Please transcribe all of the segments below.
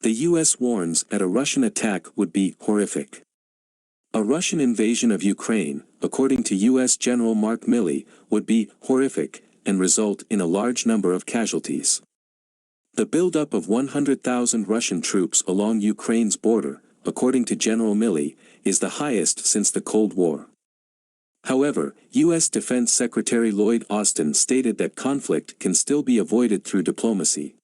The US warns that a Russian attack would be horrific. A Russian invasion of Ukraine, according to US General Mark Milley, would be horrific and result in a large number of casualties. The buildup of 100,000 Russian troops along Ukraine's border, according to General Milley, is the highest since the Cold War. However, US Defense Secretary Lloyd Austin stated that conflict can still be avoided through diplomacy.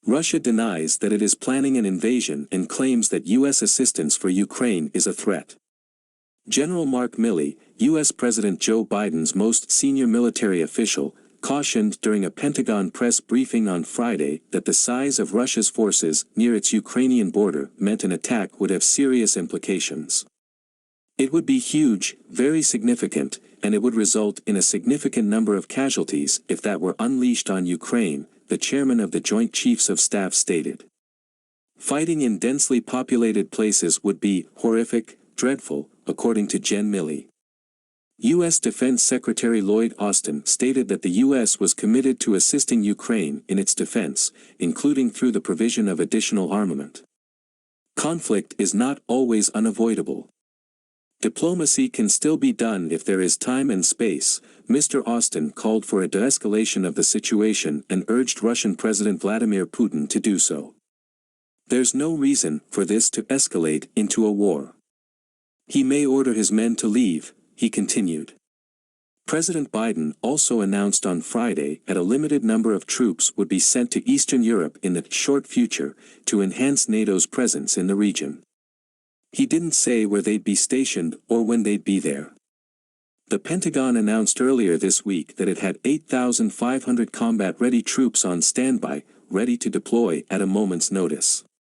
Russia denies that it is planning an invasion and claims that US assistance for Ukraine is a threat. General Mark Milley, US President Joe Biden's most senior military official, cautioned during a Pentagon press briefing on Friday that the size of Russia's forces near its Ukrainian border meant an attack would have serious implications. It would be huge, very significant, and it would result in a significant number of casualties if that were unleashed on Ukraine, the chairman of the Joint Chiefs of Staff stated. Fighting in densely populated places would be horrific, dreadful, according to Gen Milley. U.S. Defense Secretary Lloyd Austin stated that the U.S. was committed to assisting Ukraine in its defense, including through the provision of additional armament. Conflict is not always unavoidable. Diplomacy can still be done if there is time and space. Mr. Austin called for a de-escalation of the situation and urged Russian President Vladimir Putin to do so. There's no reason for this to escalate into a war. He may order his men to leave, he continued. President Biden also announced on Friday that a limited number of troops would be sent to Eastern Europe in the short future to enhance NATO's presence in the region. He didn't say where they'd be stationed or when they'd be there. The Pentagon announced earlier this week that it had 8,500 combat-ready troops on standby, ready to deploy at a moment's notice.